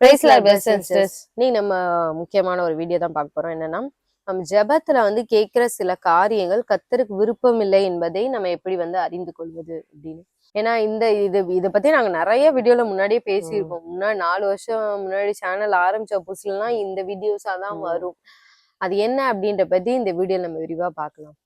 Price lord brothers and sisters. இன்னைக்கு நம்ம முக்கியமான ஒரு வீடியோ தான் பார்க்க போறோம். என்னன்னா, நம்ம ஜெபத்துல கேட்கிற சில காரியங்கள் கர்த்தருக்கு விருப்பம் இல்லை என்பதை நம்ம எப்படி அறிந்து கொள்வது அப்படின்னு. ஏன்னா இதை பத்தி நாங்க நிறைய வீடியோல முன்னாடியே பேசியிருக்கோம். முன்னாடி 4 வருஷம் முன்னாடி சேனல் ஆரம்பிச்ச புதுசுலாம் இந்த வீடியோஸா தான் வரும். அது என்ன அப்படின்ற பத்தி இந்த வீடியோல நம்ம விரிவா பார்க்கலாம்.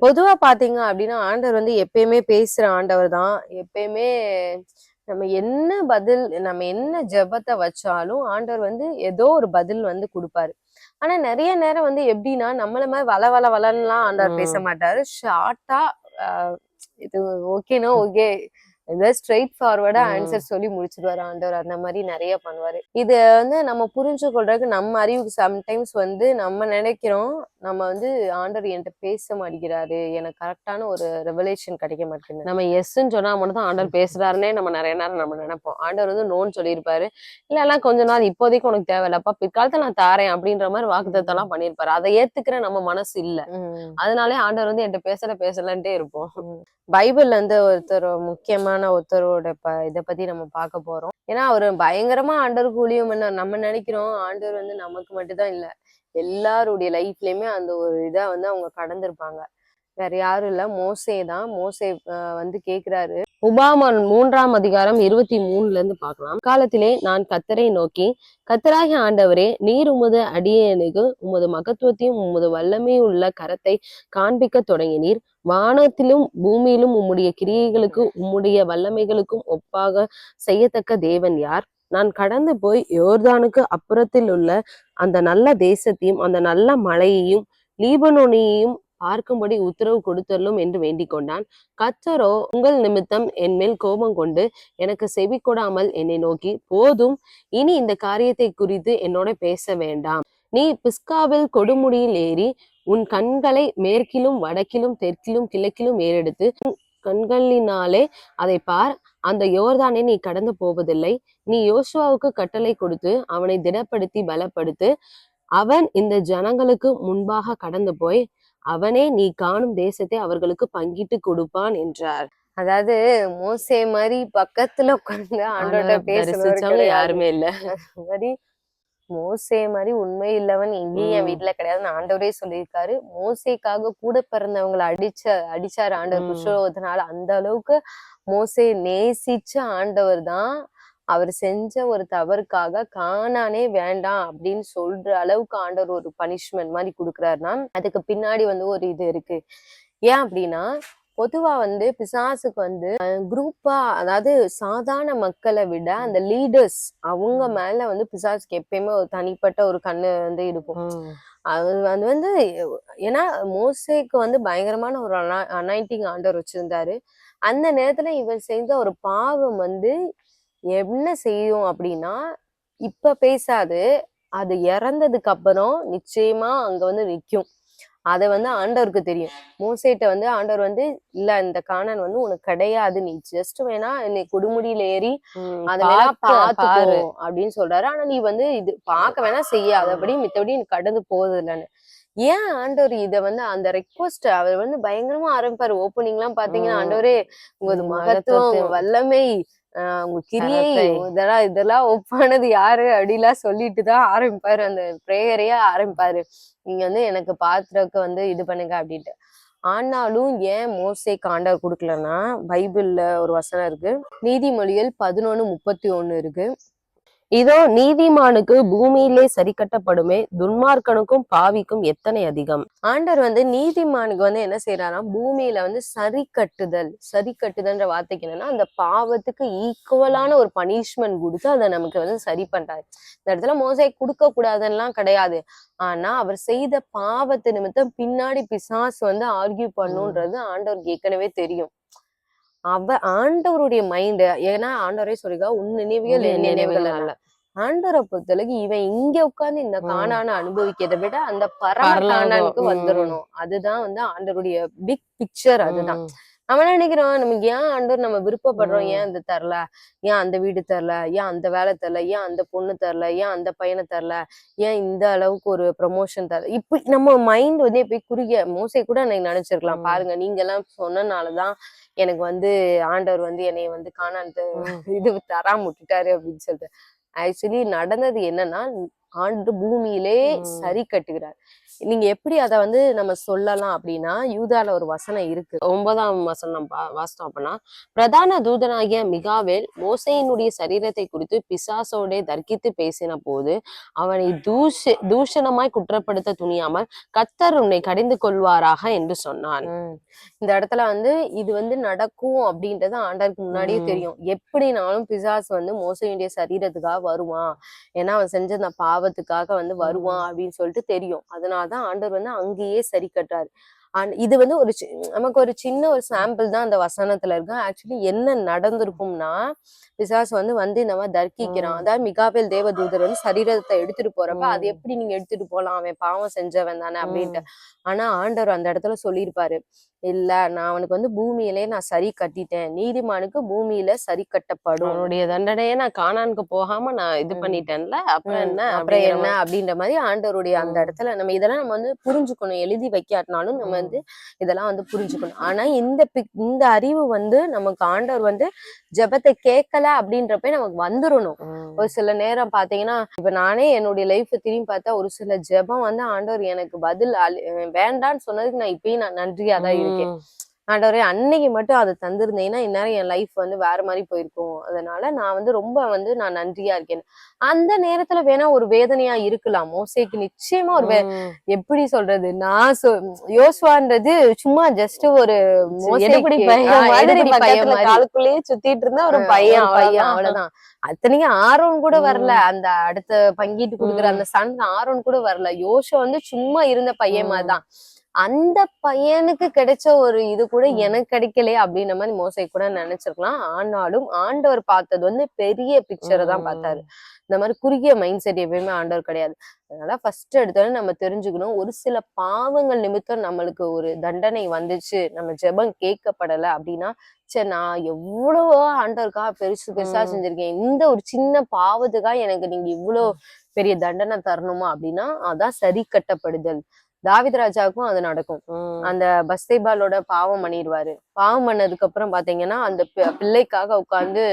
பொதுவா பாத்தீங்க அப்படின்னா ஆண்டவர் எப்பயுமே பேசுற ஆண்டவர் தான். எப்பயுமே நம்ம என்ன ஜெபத்தை வச்சாலும் ஆண்டவர் ஏதோ ஒரு பதில் கொடுப்பாரு. ஆனா நிறைய நேரம் எப்படின்னா நம்மள மாதிரி வளன்னுலாம் ஆண்டவர் பேச மாட்டாரு. ஷார்ட்டா இது ஓகேனா ஓகே, ஸ்ட்ரெயிட் ஃபார்வர்டா ஆன்சர் சொல்லி முடிச்சிருவாரு ஆண்டவர். அந்த மாதிரி நிறைய பண்ணுவாரு. இது நம்ம புரிஞ்சு கொள்றதுக்கு நம்ம அறிவுக்கு சம்டைம்ஸ் நம்ம நினைக்கிறோம் நம்ம ஆண்டவர் என்கிட்ட பேச மாட்டேங்கிறாரு, எனக்கு கரெக்டான ஒரு ரெவலேஷன் கிடைக்க மாட்டேங்குது. நம்ம எஸ்ன்னு சொன்னா மட்டும் தான் ஆண்டவர் பேசுறாருன்னே நம்ம நிறைய நேரம் நம்ம நினைப்போம். ஆண்டவர் நோன்னு சொல்லியிருப்பாரு, இல்லெல்லாம் கொஞ்ச நாள் இப்போதைக்கு உனக்கு தேவையில்லப்பா, பிற்காலத்துல நான் தாரேன் அப்படின்ற மாதிரி வாக்குத்தத்தம் எல்லாம் பண்ணியிருப்பாரு. அதை ஏத்துக்கிற நம்ம மனசு இல்ல. அதனாலே ஆண்டவர் என்கிட்ட பேசலன்ட்டே இருப்போம். பைபிள்ல முக்கியமான ஒருத்தரோட இதை பத்தி நம்ம பார்க்க போறோம். ஏன்னா அவரு பயங்கரமா ஆண்டவருக்கு ஊழியம் பண்ண நம்ம நினைக்கிறோம். ஆண்டவர் நமக்கு மட்டும்தான் இல்ல, எல்லாருடைய லைஃப்லயுமே அந்த ஒரு இதை அவங்க கடந்திருப்பாங்க. வேற யாரும் இல்ல, மோசே தான். மோசே கேக்குறாரு. உபாகமம் 3ஆம் அதிகாரம் 23 பார்க்கலாம். காலத்திலே நான் கர்த்தரை நோக்கி, கர்த்தராகிய ஆண்டவரே, நீர் உமது அடியேனுக்கு உமது மகத்துவத்தையும் உமது வல்லமையும் உள்ள கரத்தை காண்பிக்க தொடங்கினீர். வானத்திலும் பூமியிலும் உம்முடைய கிரியைகளுக்கு உம்முடைய வல்லமைகளுக்கும் ஒப்பாக செய்யத்தக்க தேவன் யார்? நான் கடந்து போய் யோர்தானுக்கு அப்புறத்தில் உள்ள அந்த நல்ல தேசத்தையும் அந்த நல்ல மலையையும் லீபனோனையும் பார்க்கும்படி உத்தரவு கொடுத்தரலும் என்று வேண்டிக் கொண்டான். கர்த்தரோ உங்கள் நிமித்தம் என் மேல் கோபம் கொண்டு எனக்கு செவி கொடாமல் என்னை நோக்கி, போதும், இனி இந்த காரியத்தை குறித்து என்னோட பேச வேண்டாம். நீ பிஸ்காவில் கொடுமுடியில் ஏறி உன் கண்களை மேற்கிலும் வடக்கிலும் தெற்கிலும் கிழக்கிலும் ஏறெடுத்து கண்களினாலே அதை பார். அந்த யோர்தானை நீ கடந்து போவதில்லை. நீ யோசுவாவுக்கு கட்டளை கொடுத்து அவனை திடப்படுத்தி பலப்படுத்து. அவன் இந்த ஜனங்களுக்கு முன்பாக கடந்து போய் அவனே நீ காணும் தேசத்தை அவர்களுக்கு பங்கிட்டு கொடுப்பான் என்றார். அதாவது மோசே மாதிரி பக்கத்துல உட்கார்ந்து ஆண்டோட பேசுறவங்க யாருமே இல்ல. மாதிரி மோசே மாதிரி உண்மை இல்லவன் எங்கேயும் என் வீட்டுல கிடையாதுன்னு ஆண்டவரே சொல்லியிருக்காரு. மோசேக்காக கூட பிறந்தவங்களை அடிச்சாரு ஆண்டவர் குஷ்ரோகத்தினால. அந்த அளவுக்கு மோசே நேசிச்ச ஆண்டவர் தான் அவர் செஞ்ச ஒரு தவறுக்காக கானானே வேண்டாம் அப்படின்னு சொல்ற அளவுக்கு ஆண்டவர் ஒரு பனிஷ்மெண்ட் மாதிரி கொடுக்குறாருன்னா அதுக்கு பின்னாடி ஒரு இது இருக்கு. ஏன் அப்படின்னா, பொதுவா பிசாசுக்கு குரூப்பா, அதாவது சாதாரண மக்களை விட அந்த லீடர்ஸ் அவங்க மேல பிசாசுக்கு எப்பயுமே ஒரு தனிப்பட்ட ஒரு கண்ணு இருக்கும். அது ஏன்னா மோசேக்கு பயங்கரமான ஒரு அனாயிண்டிங் ஆண்டவர் வச்சிருந்தாரு. அந்த நேரத்துல இவர் செஞ்ச ஒரு பாவம் என்ன செய்யும் அப்படின்னா, இப்ப பேசாது, அது இறந்ததுக்கு அப்புறம் நிச்சயமா அங்க நிக்கும். அத ஆண்டவருக்கு தெரியும். மோசேட்ட ஆண்டவர் இல்ல, இந்த கானான் உனக்கு கிடையாது, நீ ஜஸ்ட் வேணா என்னை கொடுமுடியில ஏறி அதை வேணா பாத்துக்கோ அப்படின்னு சொல்றாரு. ஆனா நீ இது பார்க்க வேணா செய்யாதபடி மித்தபடி நீ கடந்து போறது இல்லைன்னு. ஏன் ஆண்டவர் இத அந்த ரெக்வஸ்ட் அவர் பயங்கரமா ஆரம்பிப்பாரு. ஓப்பனிங் எல்லாம் பாத்தீங்கன்னா, ஆண்டவரே உங்களது மகத்துவம் வல்லமை உங்க கிரியை இதெல்லாம் ஒப்பானது யாரு அப்படிலாம் சொல்லிட்டுதான் ஆரம்பிப்பாரு. அந்த பிரேயரையே ஆரம்பிப்பாரு. நீங்க எனக்கு பாத்திரக்கு இது பண்ணுங்க அப்படின்ட்டு. ஆனாலும் ஏன் மோசேக்கு ஆண்டவர் கொடுக்கலன்னா, பைபிள்ல ஒரு வசனம் இருக்கு, நீதிமொழிகள் 11:31 இருக்கு. இதோ நீதிமானுக்கு பூமியிலே சரி கட்டப்படுமே, துன்மார்க்கனுக்கும் பாவிக்கும் எத்தனை அதிகம். ஆண்டவர் நீதிமானுக்கு என்ன செய்யறாரா, பூமியில சரி கட்டுதல்ன்ற வார்த்தைக்கு என்னன்னா, அந்த பாவத்துக்கு ஈக்குவலான ஒரு பனிஷ்மெண்ட் கொடுத்து அதை நமக்கு சரி பண்றாரு. இந்த இடத்துல மோசே கொடுக்க கூடாதுன்னெல்லாம் கிடையாது. ஆனா அவர் செய்த பாவத்து நிமித்தம் பின்னாடி பிசாசு ஆர்கியூ பண்ணுன்றது ஆண்டவருக்கு ஏற்கனவே தெரியும். ஆண்டவருடைய மைண்ட், ஏன்னா ஆண்டவரே சொல்லிருக்கா, உன் நினைவுகள் என் நினைவுகள் அல்ல. ஆண்டவரை பொறுத்தளவுக்கு இவன் இங்க உட்கார்ந்து இந்த கானான அனுபவிக்கிறதை விட அந்த பரம கானானுக்கு வந்துடணும். அதுதான் வந்து ஆண்டவருடைய பிக் பிக்சர். அதுதான் நம்ம நினைக்கிறோம், நமக்கு ஏன் ஆண்டவர் நம்ம விருப்பப்படுறோம், ஏன் இந்த தரல, ஏன் அந்த வீடு தரல, ஏன் அந்த வேலை தரல, ஏன் அந்த பொண்ணு தரல, ஏன் அந்த பையனை தரல, ஏன் இந்த அளவுக்கு ஒரு ப்ரமோஷன் தரல, இப்படி நம்ம மைண்ட் வந்து போய் குறுகிய மோசை கூட எனக்கு நினைச்சிருக்கலாம். பாருங்க, நீங்க எல்லாம் சொன்னனாலதான் எனக்கு வந்து ஆண்டவர் வந்து என்னைய வந்து காணாது இது தராம விட்டுட்டாரு அப்படின்னு சொல்லிட்டு. ஆக்சுவலி நடந்தது என்னன்னா, ஆண்டு பூமியிலே சரி கட்டுகிறார். நீங்க எப்படி அத வந்து நம்ம சொல்லலாம் அப்படின்னா, யூதால ஒரு வசனம் இருக்கு. 9ஆம் வசனம் வாசித்தோம் அப்படின்னா, பிரதான தூதனாகிய மிகாவேல் மோசேயினுடைய சரீரத்தை குறித்து பிசாசோட தர்க்கித்து பேசின போது அவனை தூஷணமாய் குற்றப்படுத்த துணியாமல் கர்த்தர் உன்னை கடிந்து கொள்வாராக என்று சொன்னான். இந்த இடத்துல வந்து இது வந்து நடக்கும் அப்படின்றது ஆண்டவருக்கு முன்னாடியே தெரியும். எப்படினாலும் பிசாசு வந்து மோசையுடைய சரீரத்துக்காக வருவான், ஏன்னா அவன் செஞ்ச அந்த பாவத்துக்காக வந்து வருவான் அப்படின்னு சொல்லிட்டு தெரியும். அதனாலதான் ஆண்டவர் வந்து அங்கேயே சரி கட்டுறாரு. இது வந்து நமக்கு ஒரு சின்ன ஒரு சாம்பிள் தான் அந்த வசனத்துல இருக்கு. ஆக்சுவலி என்ன நடந்திருக்கும்னா, பிசாசு வந்து இந்த மாதிரி தர்க்கிக்கிறான். அதாவது மிகாவேல் தேவதூதர் வந்து சரீரத்தை எடுத்துட்டு போறப்ப, அது எப்படி நீங்க எடுத்துட்டு போலாம், அவன் பாவம் செஞ்சவன் தானே அப்படின்ட்டு. ஆனா ஆண்டவர் அந்த இடத்துல சொல்லியிருப்பாரு, இல்ல, நான் அவனுக்கு வந்து பூமியிலே நான் சரி கட்டிட்டேன், நீதிமானுக்கு பூமியில சரி கட்டப்படும், அவனுடைய தண்டனையே நான் கானானுக்கு போகாம நான் இது பண்ணிட்டேன்ல, அப்புறம் என்ன அப்படின்ற மாதிரி ஆண்டவருடைய அந்த இடத்துல நம்ம இதெல்லாம் நம்ம வந்து புரிஞ்சுக்கணும். எழுதி வைக்காட்டினாலும் நம்ம வந்து இதெல்லாம் வந்து புரிஞ்சுக்கணும். ஆனா இந்த அறிவு வந்து நமக்கு ஆண்டவர் வந்து ஜெபத்தை கேட்கல அப்படின்றப்ப நமக்கு வந்துடணும். ஒரு சில நேரம் பாத்தீங்கன்னா, இப்ப நானே என்னுடைய லைஃப் திரும்பி பார்த்தா ஒரு சில ஜெபம் வந்து ஆண்டவர் எனக்கு பதில் வேண்டான்னு சொன்னதுக்கு நான் இப்பயும் நான் நன்றியாதான் இருக்கேன். ஆண்டவரே, அன்னைக்கு மட்டும் அதை தந்திருந்தேன்னா இந்நேரம் என் லைஃப் வந்து வேற மாதிரி போயிருக்கும். அதனால நான் வந்து ரொம்ப வந்து நான் நன்றியா இருக்கேன். அந்த நேரத்துல வேணா ஒரு வேதனையா இருக்கலாம். மோசேக்கு நிச்சயமா ஒரு எப்படி சொல்றது, நான் யோசுவான்றது சும்மா ஜஸ்ட் ஒரு காலுக்குள்ளேயே சுத்திட்டு இருந்த ஒரு பையன், அவ்வளவுதான். அத்தனைக்கும் ஆரோன் கூட வரல, அந்த அடுத்த பங்கிட்டு குடுக்குற அந்த சன் ஆரோன் கூட வரல. யோசுவா வந்து சும்மா இருந்த பையன் மாதிரிதான். அந்த பையனுக்கு கிடைச்ச ஒரு இது கூட எனக்கு கிடைக்கலையே அப்படின்ற மாதிரி மோசை கூட நினைச்சிருக்கலாம். ஆனாலும் ஆண்டவர் பார்த்தது வந்து பெரிய பிக்சரை தான் பார்த்தாரு. இந்த மாதிரி குறுகிய மைண்ட் செட் எப்பயுமே ஆண்டவர் கிடையாது. அதனால ஃபர்ஸ்ட் எடுத்தோடனே நம்ம தெரிஞ்சுக்கணும், ஒரு சில பாவங்கள் நிமித்தம் நம்மளுக்கு ஒரு தண்டனை வந்துச்சு, நம்ம ஜெபம் கேட்கப்படலை அப்படின்னா, சரி நான் எவ்வளவோ ஆண்டவருக்காக பெருசா செஞ்சிருக்கேன், இந்த ஒரு சின்ன பாவத்துக்காக எனக்கு நீங்க இவ்வளவு பெரிய தண்டனை தரணுமா அப்படின்னா, அதான் சரி கட்டப்படுதல். தாவீது ராஜாவுக்கும் அது நடக்கும். அந்த பத்சேபாளோட பாவம் பண்ணிடுவாரு. பாவம் பண்ணதுக்கு அப்புறம் பாத்தீங்கன்னா, அந்த பிள்ளைக்காக உட்கார்ந்து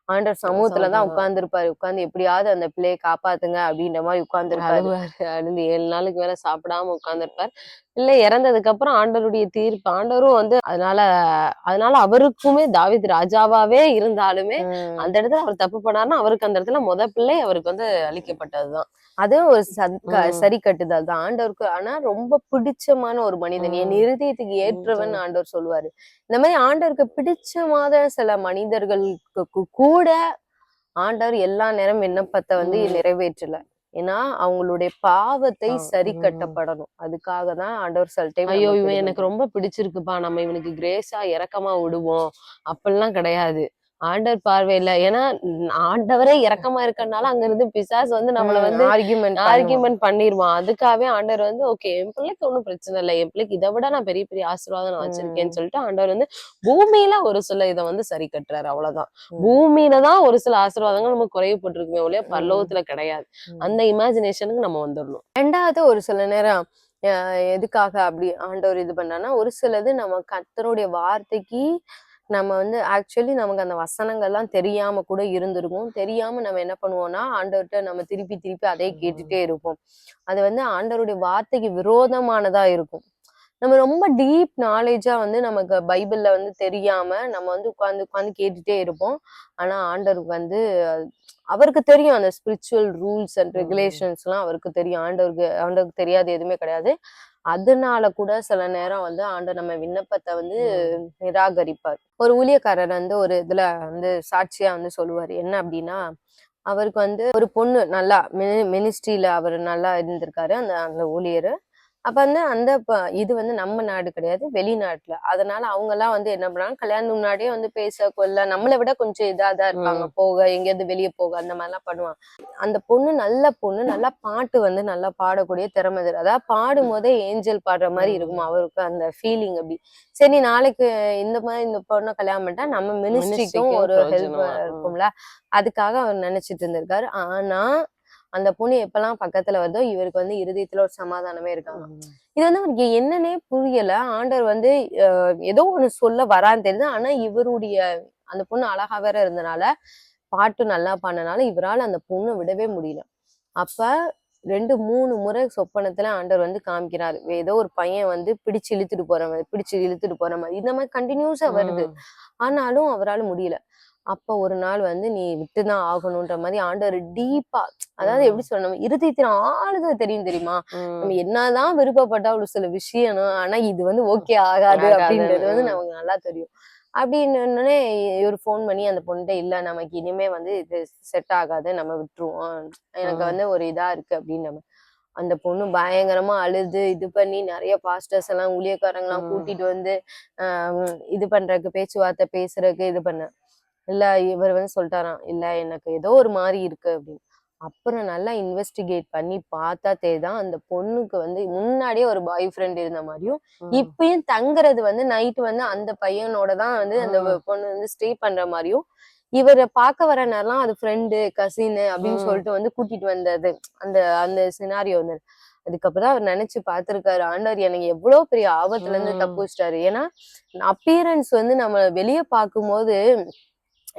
ஆண்டவர் சமூகத்துலதான் உட்கார்ந்து இருப்பாரு. உட்கார்ந்து எப்படியாவது அந்த பிள்ளையை காப்பாத்துங்க அப்படின்ற மாதிரி உட்கார்ந்து இருப்பாரு. அழுந்து 7 நாளுக்கு மேல சாப்பிடாம உட்கார்ந்து இருப்பார். பிள்ளை இறந்ததுக்கு அப்புறம் ஆண்டவருடைய தீர்ப்பு, ஆண்டவரும் வந்து அதனால அவருக்குமே தாவீது ராஜாவாவே இருந்தாலுமே அந்த இடத்துல அவர் தப்பு பண்ணாருன்னா அவருக்கு அந்த இடத்துல பிள்ளை அவருக்கு வந்து அளிக்கப்பட்டதுதான். அது ஒரு சரி கட்டுதல் தான் ஆண்டவருக்கு. ஆனா ரொம்ப பிடிச்சமான ஒரு மனிதன், என் இருதயத்துக்கு ஏற்றவன் ஆண்டவர் சொல்லுவாரு. இந்த மாதிரி ஆண்டவருக்கு பிடிச்சமான சில மனிதர்களுக்கு கூட ஆண்டவர் எல்லா நேரம் விண்ணப்பத்தை வந்து நிறைவேற்றல. ஏன்னா அவங்களுடைய பாவத்தை சரி கட்டப்படணும். அதுக்காக தான் ஆண்டவர் சில டைம், ஐயோ இவன் எனக்கு ரொம்ப பிடிச்சிருக்குப்பா, நம்ம இவனுக்கு கிரேஸா இரக்கமா விடுவோம் அப்படிலாம் கிடையாது ஆண்டவர் பார்வையில. ஏன்னா ஆண்டவரே இரக்கமா இருக்கனால அங்க இருந்து பிசாசு வந்து நம்மள வந்து ஆர்கியூமெண்ட் பண்ணிருவான். அதுக்காகவே ஆண்டவர் வந்து ஓகே, என் பிள்ளைக்கு ஒன்னும் பிரச்சனை இல்லை, என் பிள்ளைக்கு இதை விட நான் பெரிய பெரிய ஆசீர்வாதம் நான் வச்சிருக்கேன்னு சொல்லிட்டு ஆண்டவர் வந்து பூமியில ஒரு சில இதை வந்து சரி கட்டுறாரு. அவ்வளவுதான். பூமியிலதான் ஒரு சில ஆசீர்வாதங்கள் நம்ம குறைவுபட்டிருக்குமே ஒழிய பரலோகத்துல கிடையாது. அந்த இமேஜினேஷனுக்கு நம்ம வந்துடணும். ரெண்டாவது, ஒரு சில நேரம் எதுக்காக அப்படி ஆண்டவர் இது பண்ணான்னா, ஒரு சிலது நம்ம கர்த்தருடைய வார்த்தைக்கு நம்ம வந்து ஆக்சுவலி நமக்கு அந்த வசனங்கள்லாம் தெரியாம கூட இருந்திருக்கும். தெரியாம நம்ம என்ன பண்ணுவோம்னா, ஆண்டவர்கிட்ட நம்ம திருப்பி திருப்பி அதே கேட்டுட்டே இருப்போம். அது வந்து ஆண்டவருடைய வார்த்தைக்கு விரோதமானதா இருக்கும். நம்ம ரொம்ப டீப் நாலேஜா வந்து நமக்கு பைபிள்ல வந்து தெரியாம நம்ம வந்து உட்கார்ந்து கேட்டுட்டே இருப்போம். ஆனா ஆண்டவருக்கு வந்து அவருக்கு தெரியும், அந்த ஸ்பிரிச்சுவல் ரூல்ஸ் அண்ட் ரெகுலேஷன்ஸ் எல்லாம் அவருக்கு தெரியும். ஆண்டவருக்கு தெரியாது எதுவுமே கிடையாது. அதனால கூட சில நேரம் வந்து ஆண்டவர் நம்ம விண்ணப்பத்தை வந்து நிராகரிப்பார். ஒரு ஊழியக்காரர் வந்து ஒரு இதுல வந்து சாட்சியா வந்து சொல்லுவாரு. என்ன அப்படின்னா, அவருக்கு வந்து ஒரு பொண்ணு நல்லா மினிஸ்ட்ரியில அவர் நல்லா இருந்திருக்காரு, அந்த ஊழியர். அப்ப வந்து இது வந்து நம்ம நாடு கிடையாது, வெளிநாட்டுல. அதனால அவங்க எல்லாம் வந்து என்ன பண்றாங்க, கல்யாணத்துக்கு முன்னாடியே வந்து பேச கொள்ள நம்மளை விட கொஞ்சம் இதாதான் இருப்பாங்க. போக எங்கேயாவது வெளியே போக அந்த மாதிரிலாம் பண்ணுவாங்க. அந்த பொண்ணு நல்ல பொண்ணு, நல்லா பாட்டு வந்து நல்லா பாடக்கூடிய திறமை இருக்கு. அதாவது பாடும் போதே ஏஞ்சல் பாடுற மாதிரி இருக்கும் அவருக்கு அந்த ஃபீலிங். அப்படி சரி நாளைக்கு இந்த மாதிரி இந்த பொண்ணை கல்யாணம் பண்ணிட்டா நம்ம மினிஸ்ட்ரிக்கும் ஒரு ஹெல்ப் இருக்கும்ல, அதுக்காக அவர் நினைச்சிட்டு இருந்திருக்காரு. ஆனா அந்த பொண்ணு எப்பெல்லாம் பக்கத்துல வருதோ இவருக்கு வந்து இருதயத்துல ஒரு சமாதானமே இருக்காங்க. இது வந்து அவருக்கு என்னன்னே புரியல. ஆண்டவர் வந்து ஏதோ ஒண்ணு சொல்ல வரான்னு தெரியுது. ஆனா இவருடைய அந்த பொண்ணு அழகா வேற இருந்தனால, பாட்டு நல்லா பண்ணனால இவரால் அந்த பொண்ணை விடவே முடியல. அப்ப 2-3 முறை சொப்பனத்துல ஆண்டவர் வந்து காமிக்கிறாரு. ஏதோ ஒரு பையன் வந்து பிடிச்சு இழுத்துட்டு போற மாதிரி இந்த மாதிரி கண்டினியூஸா வருது. ஆனாலும் அவரால் முடியல. அப்ப ஒரு நாள் வந்து நீ விட்டுதான் ஆகணும்ன்ற மாதிரி ஆண்டவர் டீப்பா, அதாவது எப்படி சொல்லணும், இருதயத்தின் ஆளுத தெரியுமா? நம்ம என்னதான் விருப்பப்பட்டா ஒரு சில விஷயம், ஆனா இது வந்து ஓகே ஆகாது அப்படின்றது வந்து நமக்கு நல்லா தெரியும். அப்படின்னு இவர் போன் பண்ணி அந்த பொண்ணுகிட்ட, இல்ல நமக்கு இனிமே வந்து இது செட் ஆகாது, நம்ம விட்டுருவோம், எனக்கு வந்து ஒரு இதா இருக்கு அப்படின்னு. அந்த பொண்ணு பயங்கரமா அழுது இது பண்ணி நிறைய பாஸ்டர்ஸ் எல்லாம் ஊழியக்காரங்க எல்லாம் கூட்டிட்டு வந்து இது பண்றதுக்கு, பேச்சுவார்த்தை பேசுறதுக்கு இது பண்ண. இல்ல இவர் வந்து சொல்லிட்டாராம், இல்ல எனக்கு ஏதோ ஒரு மாதிரி இருக்கு அப்படின்னு. அப்புறம் நல்லா இன்வெஸ்டிகேட் பண்ணி பார்த்தா தெரியுதான் அந்த பொண்ணுக்கு வந்து முன்னாடியே ஒரு பாய் ஃப்ரெண்ட் இருந்த மாதிரியும், இப்பயும் தங்குறது வந்து நைட்டு வந்து அந்த பையனோட தான் வந்து அந்த பொண்ணு வந்து ஸ்டே பண்ற மாதிரியும், இவரை பார்க்க வர நேரம் அது ஃப்ரெண்டு கசின் அப்படின்னு சொல்லிட்டு வந்து கூட்டிட்டு வந்தது அந்த அந்த சினாரியோ வந்து. அதுக்கப்புறம் அவர் நினைச்சு பார்த்திருக்காரு, ஆண்டவர் எனக்கு எவ்வளவு பெரிய ஆபத்துல இருந்து தப்பு வச்சிட்டாரு. ஏன்னா அப்பியரன்ஸ் வந்து நம்ம வெளியே பார்க்கும்போது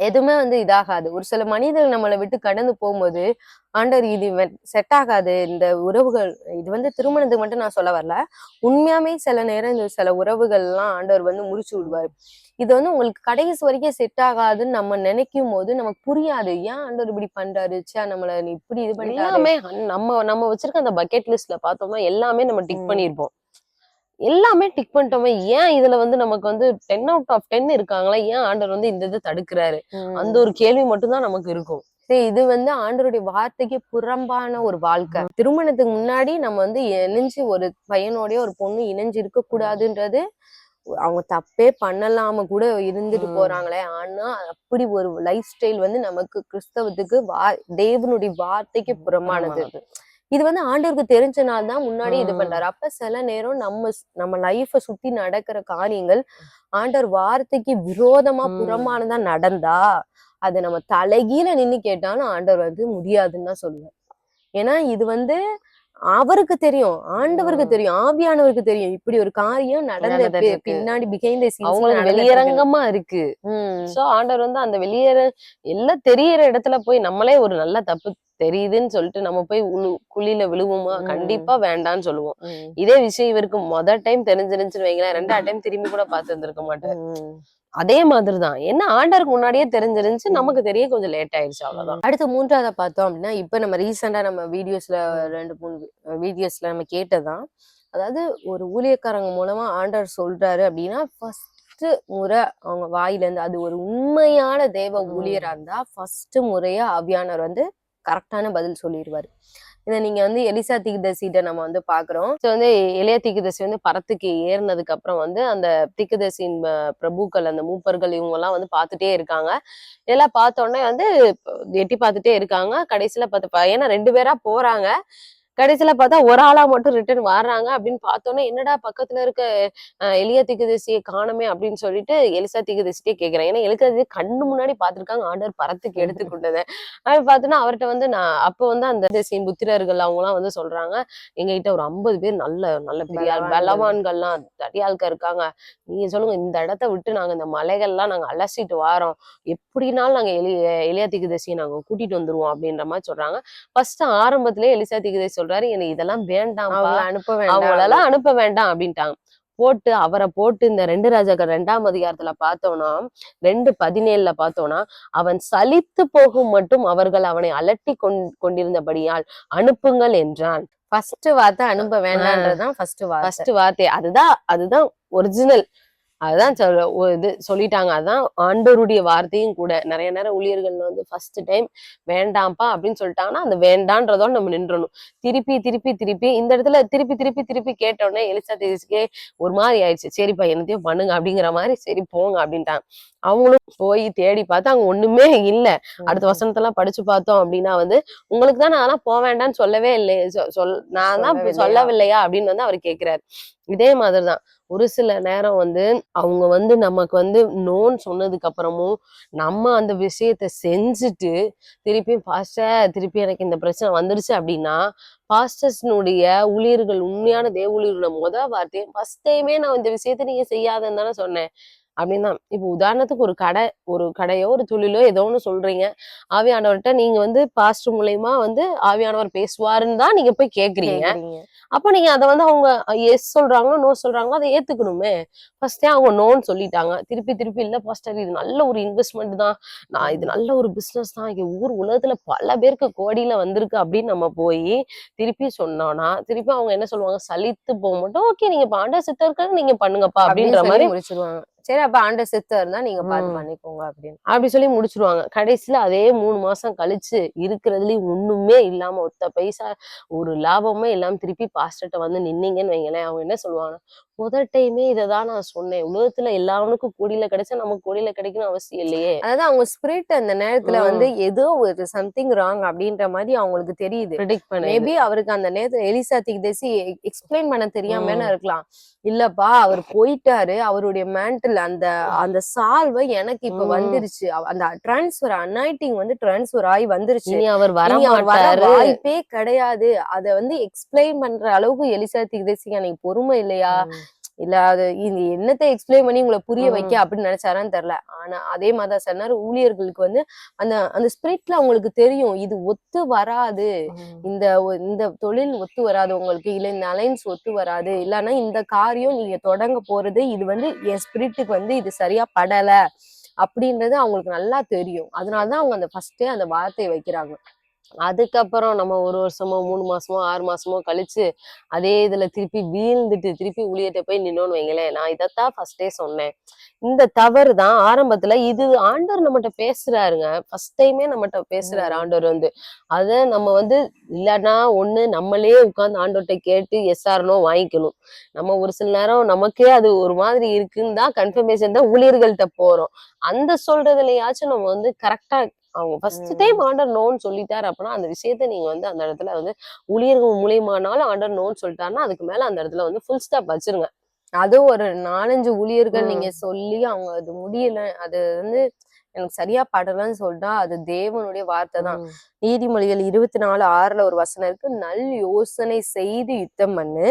எதுவுமே வந்து இதாகாது. ஒரு சில மனிதர்கள் நம்மளை விட்டு கடந்து போகும்போது ஆண்டவர் இது செட் ஆகாது இந்த உறவுகள், இது வந்து திருமணத்துக்கு மட்டும் நான் சொல்ல வரல, உண்மையாமே சில நேரம் இந்த சில உறவுகள் எல்லாம் ஆண்டவர் வந்து முறிச்சு விடுவாரு. இது வந்து உங்களுக்கு கடைசி வரைக்கும் செட் ஆகாதுன்னு நம்ம நினைக்கும் போது நமக்கு புரியாது, ஏன் ஆண்டவர் இப்படி பண்றாரு, நம்மள இப்படி இது பண்ணி எல்லாமே நம்ம வச்சிருக்க அந்த பக்கெட் லிஸ்ட்ல பார்த்தோம்னா எல்லாமே நம்ம டிக் பண்ணிருப்போம். எல்லாமே டிக் பண்ணிட்டோமே, ஏன் இதுல வந்து நமக்கு வந்து 10 out of 10 இருக்காங்களா, ஏன் ஆண்டவர் வந்து இந்த இது தடுக்கிறாரு, அந்த ஒரு கேள்வி மட்டும்தான் நமக்கு இருக்கும். இது வந்து ஆண்டவருடைய வார்த்தைக்கு புறம்பான ஒரு வாழ்க்கை. திருமணத்துக்கு முன்னாடி நம்ம வந்து இணைஞ்சு ஒரு பையனோடய ஒரு பொண்ணு இணைஞ்சு இருக்க கூடாதுன்றது, அவங்க தப்பே பண்ணலாம கூட இருந்துட்டு போறாங்களே, ஆனா அப்படி ஒரு லைஃப் ஸ்டைல் வந்து நமக்கு கிறிஸ்தவத்துக்கு தேவனுடைய வார்த்தைக்கு புறம்பானது. இது வந்து ஆண்டவருக்கு தெரிஞ்சனால்தான் முன்னாடி இது பண்றாரு. அப்ப சில நேரம் நம்ம லைஃப சுத்தி நடக்கிற காரியங்கள் ஆண்டவர் வார்த்தைக்கு விரோதமா புறமானதா நடந்தா, அது நம்ம தலைகீழ நின்னு கேட்டாலும் ஆண்டவர் வந்து முடியாதுன்னு தான் சொல்லுவார். ஏன்னா இது வந்து அவருக்கு தெரியும், ஆண்டவருக்கு தெரியும், ஆவியானவருக்கு தெரியும், இப்படி ஒரு காரியம் நடந்த பின்னாடி பிஹைண்ட் தி சீன்ஸ் அவங்களுக்கு வெளியரங்கமா இருக்கு. சோ ஆண்டவர் வந்து அந்த எல்லாம் தெரியற இடத்துல போய் நம்மளே ஒரு நல்ல தப்பு தெரியுதுன்னு சொல்லிட்டு நம்ம போய் குழியில விழுவோமா, கண்டிப்பா வேண்டான்னு சொல்லுவோம். இதே விஷயம் இவருக்கு டைம் தெரிஞ்சிருந்துச்சுன்னு வைங்களேன், 2வது டைம் திரும்பி கூட பார்த்து இருந்திருக்க மாட்டாரு. அதே மாதிரிதான், என்ன ஆண்டருக்கு முன்னாடியே தெரிஞ்சிருந்துச்சு, நமக்கு தெரிய கொஞ்சம் லேட் ஆயிடுச்சு, அவ்வளவுதான். அடுத்து 3வது பார்த்தோம் அப்படின்னா, இப்ப நம்ம ரீசெண்டா நம்ம வீடியோஸ்ல 2-3 வீடியோஸ்ல நம்ம கேட்டதான், அதாவது ஒரு ஊழியக்காரங்க மூலமா ஆண்டவர் சொல்றாரு அப்படின்னா, ஃபர்ஸ்ட் முறை அவங்க வாயில இருந்து, அது ஒரு உண்மையான தேவ ஊழியரா இருந்தா ஃபர்ஸ்ட் முறையா ஆவியானவர் வந்து கரெக்டான பதில் சொல்லிடுவாரு. இதை நீங்க வந்து எலிசா தீர்க்கதரிசிட்ட நம்ம வந்து பாக்குறோம். வந்து எலியா தீர்க்கதரிசி வந்து பரத்துக்கு ஏறினதுக்கு அப்புறம் வந்து அந்த தீர்க்கதரிசியின் பிரபுக்கள், அந்த மூப்பர்கள் இவங்க எல்லாம் வந்து பாத்துட்டே இருக்காங்க. இதெல்லாம் பார்த்த உடனே வந்து எட்டி பார்த்துட்டே இருக்காங்க. கடைசியில ஏன்னா 2 பேரா போறாங்க, கடைசியில பார்த்தா ஒரு ஆளா மட்டும் ரிட்டர்ன் வர்றாங்க. அப்படின்னு பார்த்தோன்னே, என்னடா பக்கத்துல இருக்க எலியா தீர்க்கதரிசியை காணுமே அப்படின்னு சொல்லிட்டு எலிசா தீர்க்கதரிசிட்டே கேட்கிறேன். ஏன்னா எலிசா கண்ணு முன்னாடி பார்த்திருக்காங்க ஆண்டவர் பரத்துக்கு எடுத்துக்கொண்டதை. அப்படி பார்த்தோன்னா அவர்கிட்ட வந்து நான் அப்போ வந்து அந்த புத்திரர்கள் அவங்க எல்லாம் வந்து சொல்றாங்க, எங்ககிட்ட ஒரு 50 பேர் நல்ல நல்ல பெரிய பலவான்கள்லாம் தடியாளுக்க இருக்காங்க, நீங்க சொல்லுங்க, இந்த இடத்த விட்டு நாங்க இந்த மலைகள்லாம் நாங்க அலசிட்டு வாரோம், எப்படினாலும் நாங்க எலியா தீர்க்கதரிசியை நாங்க கூட்டிட்டு வந்துருவோம் அப்படின்ற மாதிரி சொல்றாங்க. ஃபர்ஸ்ட் ஆரம்பத்திலேயே எலிசா தீர்க்கதரிசி சொல்றாரு, எனக்கு இதெல்லாம் வேண்டாம், அவங்களெல்லாம் அனுப்ப வேண்டாம் அப்படின்ட்டாங்க. அவரை போட்டு இந்த 2 ராஜாக்கள் 2ஆம் அதிகாரத்துல பார்த்தோம்னா 2:17 பார்த்தோம்னா, அவன் சலித்து போகும் மட்டும் அவர்கள் அவனை அலட்டி கொண்டிருந்தபடியால் அனுப்புங்கள் என்றான். ஃபர்ஸ்ட் வார்த்தை அனுப்ப வேண்டாம்ன்றதுதான் ஃபர்ஸ்ட் வார்த்தை. அதுதான் ஒரிஜினல். அதுதான் இது சொல்லிட்டாங்க. அதான் ஆண்டவருடைய வார்த்தையும் கூட. நிறைய நேரம் ஊழியர்கள் வந்து ஃபர்ஸ்ட் டைம் வேண்டாம்ப்பா அப்படின்னு சொல்லிட்டாங்கன்னா அந்த வேண்டான்றதோட நம்ம நின்றணும். திருப்பி திருப்பி திருப்பி இந்த இடத்துல திருப்பி திருப்பி திருப்பி கேட்டோடனே எலிசா தேவிஸ்க்கே ஒரு மாதிரி ஆயிடுச்சு. சரிப்பா என்னத்தையும் பண்ணுங்க அப்படிங்கிற மாதிரி சரி போங்க அப்படின்ட்டாங்க. அவங்களும் போய் தேடி பார்த்தா அங்க ஒண்ணுமே இல்ல. அடுத்த வசனத்தெல்லாம் படிச்சு பார்த்தோம் அப்படின்னா வந்து உங்களுக்கு தான் நான் அதெல்லாம் போக வேண்டாம்னு சொல்லவே இல்லையே நான் தான் சொல்லவில்லையா அப்படின்னு வந்து அவர் கேட்கிறாரு. இதே மாதிரிதான் ஒரு சில நேரம் வந்து அவங்க வந்து நமக்கு வந்து நோன்னு சொன்னதுக்கு அப்புறமும் நம்ம அந்த விஷயத்த செஞ்சுட்டு திருப்பி எனக்கு இந்த பிரச்சனை வந்துருச்சு அப்படின்னா பாஸ்டர்ஸ்னுடைய ஊழியர்கள் உண்மையான தேவ ஊழியர்களோட வார்த்தையை ஃபர்ஸ்ட் டைமே நான் இந்த விஷயத்த நீங்க செய்யாதன்னு தானே சொன்னேன் அப்படின்னா இப்ப உதாரணத்துக்கு ஒரு கடையோ ஒரு தொழிலோ ஏதோ ஒண்ணு சொல்றீங்க. ஆவியானவர்கிட்ட நீங்க வந்து பாஸ்டர் மூலியமா வந்து ஆவியானவர் பேசுவாருன்னு தான் நீங்க போய் கேக்குறீங்க. அப்ப நீங்க அதை வந்து அவங்க எஸ் சொல்றாங்களோ நோ சொல்றாங்களோ அதை ஏத்துக்கணுமே. ஃபர்ஸ்டே அவங்க நோன்னு சொல்லிட்டாங்க. திருப்பி திருப்பி இல்ல பாஸ்டர் இது நல்ல ஒரு இன்வெஸ்ட்மெண்ட் தான், நான் இது நல்ல ஒரு பிசினஸ் தான், இங்க உலகத்துல பல பேருக்கு கோடியில வந்திருக்கு அப்படின்னு நம்ம போய் திருப்பி சொன்னோம்னா திருப்பி அவங்க என்ன சொல்லுவாங்க, சலித்து போக மாட்டோம். ஓகே நீங்க ஆண்டவர் சித்தம் இருக்காங்க நீங்க பண்ணுங்கப்பா அப்படின்ற மாதிரி முடிச்சிருவாங்க. சரி அப்ப ஆண்டவர் சித்தம் இருந்தா நீங்க பார்த்து பண்ணிக்கோங்க அப்படின்னு அப்படி சொல்லி முடிச்சிருவாங்க. கடைசியில அதே 3 மாசம் கழிச்சு இருக்கிறதுலயும் ஒண்ணுமே இல்லாம ஒத்த பைசா ஒரு லாபமே இல்லாம திருப்பி பாஸ்டர்ட்ட வந்து நின்னீங்கன்னு வைங்களேன், அவங்க என்ன சொல்லுவாங்க, முதல் டைமே இததான் நான் சொன்னேன், உலகத்துல எல்லாவனுக்கும் கோடியில கிடைச்சா நமக்கு கோடியில கிடைக்கணும் அவசியம் இல்லையே. அதாவது அவங்க ஸ்பிரிட் அந்த நேரத்துல வந்து ஏதோ ஒரு சம்திங் ராங் அப்படின்ற மாதிரி அவங்களுக்கு தெரியுது. மேபி அவருக்கு அந்த நேரத்துல எலிசா தீர்க்கதரிசி எக்ஸ்பிளைன் பண்ண தெரியாம இருக்கலாம். இல்லப்பா அவர் போயிட்டாரு, அவருடைய மேண்டில் அந்த அந்த சால்வை எனக்கு இப்ப வந்துருச்சு, அந்த டிரான்ஸ்பர் அனாயிட்டிங் வந்து டிரான்ஸ்பர் ஆகி வந்துருச்சு, அவர் வர வாய்ப்பே கிடையாது. அத வந்து எக்ஸ்பிளைன் பண்ற அளவுக்கு எலிசா தீர்க்கதரிசிக்கு அன்னைக்கு பொறுமை இல்லையா, இல்ல அது என்னத்தை எக்ஸ்பிளைன் பண்ணி உங்களை புரிய வைக்க அப்படின்னு நினைச்சாரான்னு தெரியல. ஆனா அதே மாதிரிதான் சொன்னாரு, ஊழியர்களுக்கு வந்து அந்த அந்த ஸ்பிரிட்ல அவங்களுக்கு தெரியும் இது ஒத்து வராது, இந்த இந்த தொழில் ஒத்து வராது உங்களுக்கு, இல்ல இந்த அலைன்ஸ் ஒத்து வராது, இல்லைன்னா இந்த காரியம் நீங்க தொடங்க போறது இது வந்து என் ஸ்பிரிட்டுக்கு வந்து இது சரியா படல அப்படின்றது அவங்களுக்கு நல்லா தெரியும். அதனாலதான் அவங்க அந்த ஃபர்ஸ்டே அந்த வார்த்தையை வைக்கிறாங்க. அதுக்கப்புறம் நம்ம 1 வருஷமோ 3 மாசமோ 6 மாசமோ கழிச்சு அதே இதுல திருப்பி வீழ்ந்துட்டு திருப்பி ஊழியர்கிட்ட போய் நின்னோன்னு வைங்களேன், நான் இதைத்தான் ஃபர்ஸ்டே சொன்னேன். இந்த தவறு தான் ஆரம்பத்துல இது ஆண்டவர் நம்மகிட்ட பேசுறாருங்க, ஃபர்ஸ்ட் டைமே நம்மகிட்ட பேசுறாரு ஆண்டவர் வந்து. அத நம்ம வந்து இல்லைன்னா ஒண்ணு நம்மளே உட்கார்ந்து ஆண்டவர்கிட்ட கேட்டு எஸ்ஆர்னோ வாங்கிக்கணும். நம்ம ஒரு சில நேரம் நமக்கே அது ஒரு மாதிரி இருக்குன்னு தான் கன்ஃபர்மேஷன் தான் ஊழியர்கள்ட்ட போறோம். அந்த சொல்றதுலயாச்சும் நம்ம வந்து கரெக்டா அவங்க ஃபர்ஸ்ட் டைம் ஆண்டர் நோன்னு சொல்லிட்டாரு அப்படின்னா அந்த விஷயத்த நீங்க வந்து அந்த இடத்துல வந்து ஊழியர்கள் மூலியமானாலும் ஆண்டர் நோன்னு சொல்லிட்டாருன்னா அதுக்கு மேல அந்த இடத்துல வந்து ஃபுல் ஸ்டாப் வச்சிருங்க. அது ஒரு 4-5 ஊழியர்கள் நீங்க சொல்லி அவங்க அது முடியல, அது வந்து எனக்கு சரியா படலன்னு சொல்லிட்டா அது தேவனுடைய வார்த்தை தான். நீதிமொழிகள் 24:6 ஒரு வசனம் இருக்கு, நல் யோசனை செய்து யுத்தம் பண்ணு,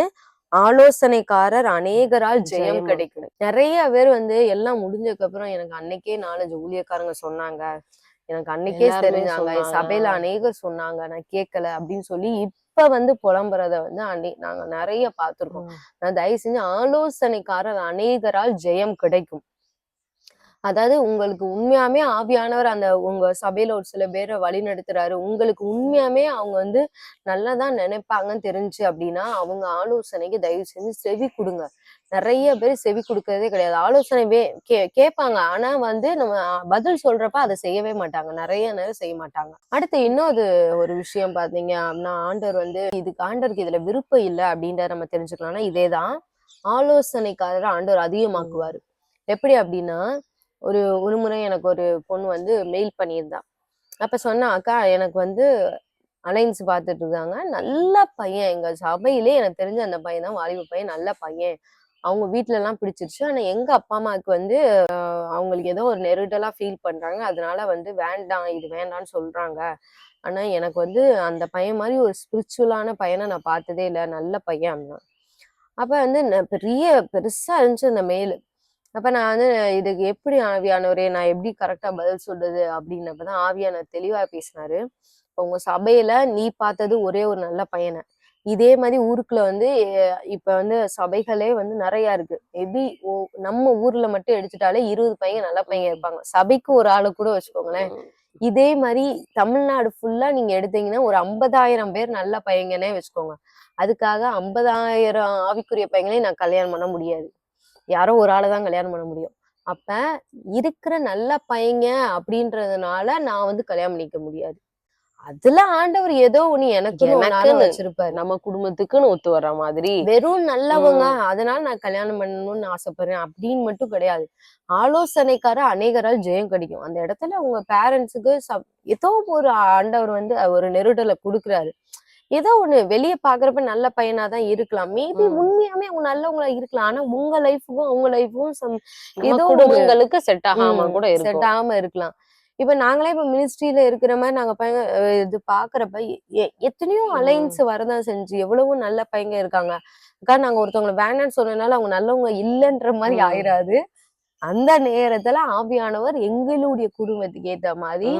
ஆலோசனைக்காரர் அநேகரால் ஜெயம் கிடைக்கும். நிறைய பேர் வந்து எல்லாம் முடிஞ்சதுக்கு அப்புறம் எனக்கு அன்னைக்கே 4-5 ஊழியக்காரங்க சொன்னாங்க, எனக்கு அன்னைக்கே தெரிஞ்சாங்க, சபையில அநேகர் சொன்னாங்க, நான் கேட்கல அப்படின்னு சொல்லி இப்ப வந்து புலம்புறத வந்து நாங்க நிறைய பார்த்திருக்கோம். நான் தயவு செஞ்சு ஆலோசனைக்காரர் அநேகரால் ஜெயம் கிடைக்கும். அதாவது உங்களுக்கு உண்மையாமே ஆவியானவர் அந்த உங்க சபையில ஒரு சில பேரை வழி நடத்துறாரு, உங்களுக்கு உண்மையாமே அவங்க வந்து நல்லதான் நினைப்பாங்கன்னு தெரிஞ்சு அப்படின்னா அவங்க ஆலோசனைக்கு தயவு செஞ்சு செவி கொடுங்க. நிறைய பேர் செவி கொடுக்கறதே கிடையாது. ஆலோசனை கேட்பாங்க, ஆனா வந்து நம்ம பதில் சொல்றப்ப அதை செய்யவே மாட்டாங்க, நிறைய நேரம் செய்ய மாட்டாங்க. அடுத்து இன்னொரு ஒரு விஷயம் பாத்தீங்க அப்படின்னா, ஆண்டவர் வந்து ஆண்டவருக்கு இதுல விருப்பம் இல்லை அப்படின்றத நம்ம தெரிஞ்சுக்கலாம்னா இதேதான், ஆலோசனைக்காரர் ஆண்டவர் அதிகமாக்குவாரு. எப்படி அப்படின்னா, ஒரு முறை எனக்கு ஒரு பொண்ணு வந்து மெயில் பண்ணியிருந்தா. அப்ப சொன்னா, அக்கா எனக்கு வந்து அலைன்ஸ் பார்த்துட்டு இருக்காங்க, நல்ல பையன், எங்க சபையிலே எனக்கு தெரிஞ்ச அந்த பையன் தான் வாலிப பையன், நல்ல பையன், அவங்க வீட்டுல எல்லாம் பிடிச்சிருச்சு, ஆனா எங்க அப்பா அம்மாவுக்கு வந்து அவங்களுக்கு ஏதோ ஒரு நெருடலா ஃபீல் பண்றாங்க, அதனால வந்து வேண்டாம் இது வேண்டாம்னு சொல்றாங்க. ஆனா எனக்கு வந்து அந்த பையன் மாதிரி ஒரு ஸ்பிரிச்சுவலான பையனை நான் பார்த்ததே இல்லை, நல்ல பையன் அப்படின்னா. அப்ப வந்து பெருசா இருந்துச்சு அந்த மெயில். அப்ப நான் வந்து இதுக்கு எப்படி ஆவியானவரே நான் எப்படி கரெக்டா பதில் சொல்றது அப்படின்னப்பதான் ஆவியானவர் தெளிவா பேசினாரு. உங்க சபையில நீ பார்த்தது ஒரே ஒரு நல்ல பையனை, இதே மாதிரி ஊருக்குள்ள வந்து இப்ப வந்து சபைகளே வந்து நிறைய இருக்கு. மேபி நம்ம ஊர்ல மட்டும் எடுத்துட்டாலே 20 பையன் நல்ல பையன் இருப்பாங்க, சபைக்கு ஒரு ஆளு கூட வச்சுக்கோங்களேன். இதே மாதிரி தமிழ்நாடு ஃபுல்லா நீங்க எடுத்தீங்கன்னா ஒரு 50,000 பேர் நல்ல பையங்கன்னே வச்சுக்கோங்க. அதுக்காக 50,000 ஆவிக்குரிய பையங்களையும் நான் கல்யாணம் பண்ண முடியாது. யாரோ ஒரு ஆளை தான் கல்யாணம் பண்ண முடியும். அப்ப இருக்கிற நல்ல பையங்க அப்படின்றதுனால நான் வந்து கல்யாணம் பண்ணிக்க முடியாது. அதுல ஆண்டவர் ஏதோ ஒண்ணு எனக்குன்னு ஒரு ஆளை எனக்குன்னு வச்சிருப்பாரு. நம்ம குடும்பத்துக்குன்னு ஒத்து வர்ற மாதிரி. வெறும் நல்லவங்க உம் அதனால நான் கல்யாணம் பண்ணணும்னு ஆசைப்படுறேன் அப்படின்னு மட்டும் கிடையாது. ஆலோசனைக்கார அநேகரால் ஜெயம் கிடைக்கும். அந்த இடத்துல உங்க பேரண்ட்ஸுக்கு ஏதோ ஒரு ஆண்டவர் வந்து ஒரு நெருடலை கொடுக்குறாரு. ஏதோ ஒண்ணு வெளிய பாக்குறப்ப நல்ல பையனாதான் இருக்கலாம். மேபி உண்மையாவே அவங்க நல்லவங்களா இருக்கலாம். ஆனா உங்க லைஃபுக்கும் அவங்க லைஃபுக்கும் நம்ம ஏதோ ஒரு குடும்பங்களுக்கு செட் ஆகாம கூட செட் இருக்கும். ஆகாம இருக்கலாம். இப்ப நாங்களே இப்ப மினிஸ்ட்ரியில இருக்கிற மாதிரி நாங்க பையங்க இது பாக்குறப்ப எத்தனையோ அலைன்ஸ் வரதான் செஞ்சு எவ்வளவோ நல்ல பையங்க இருக்காங்க. அக்கா நாங்க ஒருத்தவங்களை வேணாம்னு சொன்னதுனால அவங்க நல்லவங்க இல்லைன்ற மாதிரி ஆயிராது. அந்த நேரத்துல ஆவியானவர் எங்களுடைய குடும்பத்துக்கு ஏத்த மாதிரி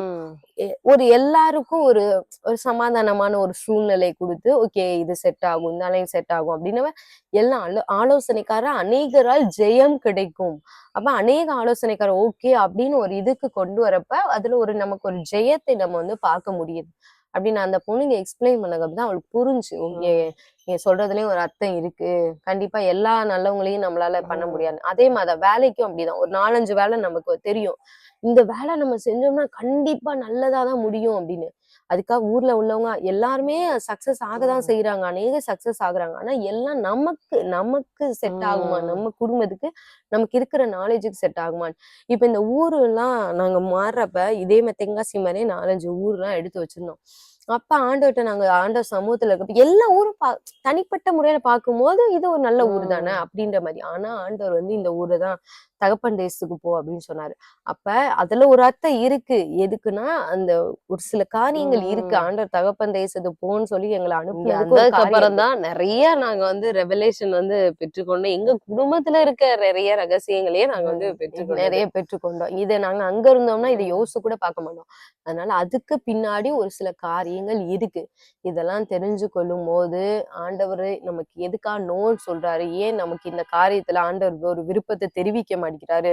ஒரு எல்லாருக்கும் ஒரு ஒரு சமாதானமான ஒரு சூழ்நிலை கொடுத்து, ஓகே இது செட் ஆகும், இந்த அலைன் செட் ஆகும் அப்படின்னு எல்லாம் ஆலோசனைக்காரர் அநேகரால் ஜெயம் கிடைக்கும். அப்ப அநேக ஆலோசனைக்காரர் ஓகே அப்படின்னு ஒரு இதுக்கு கொண்டு வரப்ப அதுல ஒரு நமக்கு ஒரு ஜெயத்தை நம்ம வந்து பார்க்க முடியுது. அப்படின்னு அந்த பொண்ணுங்க எக்ஸ்பிளைன் பண்ணதுக்கு தான் அவளுக்கு புரிஞ்சு, ஓகே நீங்க சொல்றதுலயும் ஒரு அர்த்தம் இருக்கு. கண்டிப்பா எல்லா நல்லவங்களையும் நம்மளால பண்ண முடியாது. அதே மாதிரி வேலைக்கும் அப்படிதான். ஒரு 4-5 வேலை நமக்கு தெரியும். இந்த வேலை நம்ம செஞ்சோம்னா கண்டிப்பா நல்லதாதான் முடியும் அப்படின்னு. அதுக்காக ஊர்ல உள்ளவங்க எல்லாருமே சக்சஸ் ஆகதான் செய்யறாங்க. அநேக சக்சஸ் ஆகுறாங்க. ஆனா எல்லாம் நமக்கு நமக்கு செட் ஆகுமா? நம்ம குடும்பத்துக்கு நமக்கு இருக்கிற நாலேஜுக்கு செட் ஆகுமா? இப்ப இந்த ஊரு எல்லாம் நாங்க மாறுறப்ப இதே மாதிரி தென்காசி மாதிரியே 4-5 ஊர்லாம் எடுத்து வச்சிருந்தோம். அப்ப ஆண்டவர்ட்ட நாங்க ஆண்டவர் சமூகத்துல இருக்கப்ப எல்லா ஊரும் தனிப்பட்ட முறையில பார்க்கும்போது இது ஒரு நல்ல ஊர் தானே அப்படின்ற மாதிரி. ஆனா ஆண்டவர் வந்து இந்த ஊரை தான் தகப்பன் தேசத்துக்கு போ அப்படின்னு சொன்னாரு. அப்ப அதுல ஒரு அர்த்தம் இருக்கு. எதுக்குன்னா அந்த ஒரு சில காரியங்கள் இருக்கு. ஆண்டவர் தகப்பன் தேசத்துக்கு போன்னு சொல்லி எங்களை அதுக்கு அப்புறம் அனுப்புனதுக்கு தான் நிறைய நாங்க வந்து ரெவலேஷன் வந்து பெற்றுக்கொண்டோம். எங்க குடும்பத்துல இருக்க நிறைய ரகசியங்களையே நாங்க வந்து நிறைய பெற்றுக்கொண்டோம். இதை நாங்க அங்க இருந்தோம்னா இதை யோசிச்சு கூட பார்க்க மாட்டோம். அதனால அதுக்கு பின்னாடி ஒரு சில காரியங்கள் இருக்கு. இதெல்லாம் தெரிஞ்சு கொள்ளும் போது ஆண்டவர் நமக்கு எதுக்காக நோன்னு சொல்றாரு, ஏன் நமக்கு இந்த காரியத்துல ஆண்டவர் ஒரு விருப்பத்தை தெரிவிக்க மாட்டேங்கிறாரு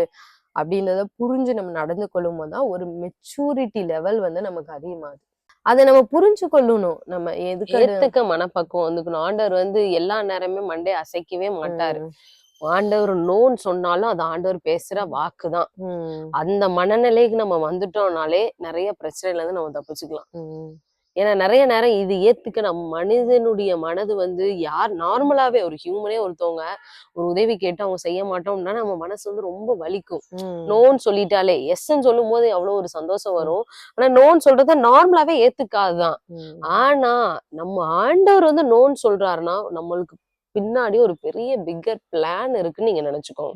அப்படின்றத புரிஞ்சு நம்ம நடந்து கொள்ளும் போதுதான் ஒரு மெச்சூரிட்டி லெவல் வந்து நமக்கு அதிகமாகுது. அதை நம்ம புரிஞ்சு கொள்ளணும். நம்ம ஏத்துக்க மனப்பக்குவம் வந்துக்கணும். ஆண்டவர் வந்து எல்லா நேரமே மண்டே அசைக்கவே மாட்டாரு. ஆண்டவர் நோன்னு சொன்னாலும் அது ஆண்டவர் பேசுற வாக்குதான். அந்த மனநிலைக்கு நம்ம வந்துட்டோம்னாலே நிறைய பிரச்சனைல இருந்து நம்ம தப்பிச்சுக்கலாம். ஏன்னா நிறைய நேரம் இது ஏத்துக்க நம்ம மனிதனுடைய மனது வந்து யார் நார்மலாவே ஒரு ஹியூமனே ஒருத்தவங்க ஒரு உதவி கேட்டு அவங்க செய்ய மாட்டோம்னா நம்ம மனசு வந்து ரொம்ப வலிக்கும். நோன்னு சொல்லிட்டாலே எஸ்ன்னு சொல்லும் போது எவ்வளவு ஒரு சந்தோஷம் வரும். ஆனா நோன்னு சொல்றத நார்மலாவே ஏத்துக்காதுதான். ஆனா நம்ம ஆண்டவர் வந்து நோன்னு சொல்றாருன்னா நம்மளுக்கு பின்னாடி ஒரு பெரிய பிக்கர் பிளான் இருக்குன்னு நீங்க நினைச்சுக்கோங்க.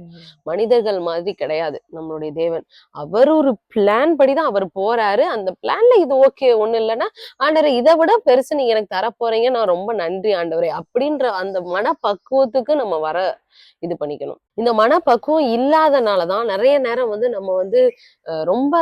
மனிதர்கள் மாதிரி கிடையாது நம்மளுடைய தேவன். அவர் ஒரு பிளான் படிதான் அவர் போறாரு. அந்த பிளான்ல இது ஓகே ஒண்ணு இல்லைன்னா ஆண்டவரே இதை விட பெருசு நீங்க எனக்கு தர போறீங்க, நான் ரொம்ப நன்றி ஆண்டவரே அப்படின்ற அந்த மனப்பக்குவத்துக்கு நம்ம வர இது பண்ணிக்கணும். இந்த மனப்பக்குவம் இல்லாதனாலதான் நிறைய நேரம் வந்து நம்ம வந்து ரொம்ப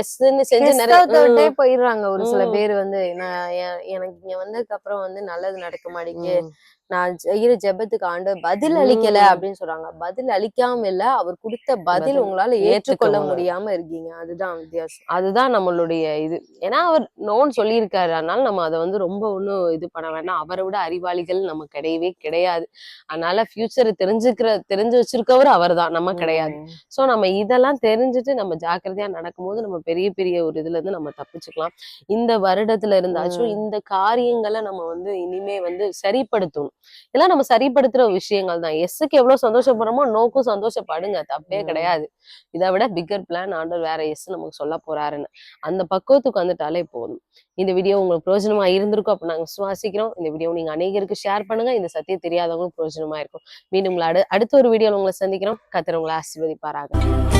எஸ்ன்னு செஞ்சு நிறைய போயிடுறாங்க. ஒரு சில பேர் வந்து நான் எனக்கு இங்க வந்ததுக்கு அப்புறம் வந்து நல்லது நடக்க மாட்டேங்குது, நான் செய்யற ஜெபத்துக்கு ஆண்டவர் பதில் அளிக்கல அப்படின்னு சொல்றாங்க. பதில் அளிக்காம இல்ல, அவர் கொடுத்த பதில் உங்களால ஏற்றுக்கொள்ள முடியாம இருக்கீங்க. அதுதான் வித்தியாசம். அதுதான் நம்மளுடைய இது. ஏன்னா அவர் நோன்னு சொல்லியிருக்காரு. அதனால நம்ம அதை வந்து ரொம்ப ஒண்ணும் இது பண்ண வேண்டாம். அவரை விட அறிவாளிகள் நம்ம கிடையவே கிடையாது. அதனால ஃபியூச்சரை தெரிஞ்சு வச்சிருக்கவர் அவர் தான், நம்ம கிடையாது. சோ நம்ம இதெல்லாம் தெரிஞ்சுட்டு நம்ம ஜாக்கிரதையா நடக்கும்போது நம்ம பெரிய பெரிய ஒரு இதுல இருந்து நம்ம தப்பிச்சுக்கலாம். இந்த வருடத்துல இருந்தாச்சும் இந்த காரியங்களை நம்ம வந்து இனிமே வந்து சரிப்படுத்தணும். இதெல்லாம் நம்ம சரிப்படுத்துற விஷயங்கள் தான். எஸ்ஸுக்கு எவ்வளவு சந்தோஷப்படுறோமோ நோக்கும் சந்தோஷப்படுங்க, தப்பே கிடையாது. இதை விட பிக்கர் பிளான் ஆண்டவர் வேற எஸ் நமக்கு சொல்ல போறாருன்னு அந்த பக்குவத்துக்கு வந்துட்டாலே போதும். இந்த வீடியோ உங்களுக்கு பிரயோஜனமா இருந்திருக்கும் அப்ப நாங்க விசுவாசிக்கிறோம். இந்த வீடியோ நீங்க அநேகருக்கு ஷேர் பண்ணுங்க. இந்த சத்தியம் தெரியாதவங்களும் பிரயோஜனமா இருக்கும். மீண்டும் அடுத்த ஒரு வீடியோல உங்களை சந்திக்கிறோம். கர்த்தர் உங்களை ஆசீர்வதிப்பாராக.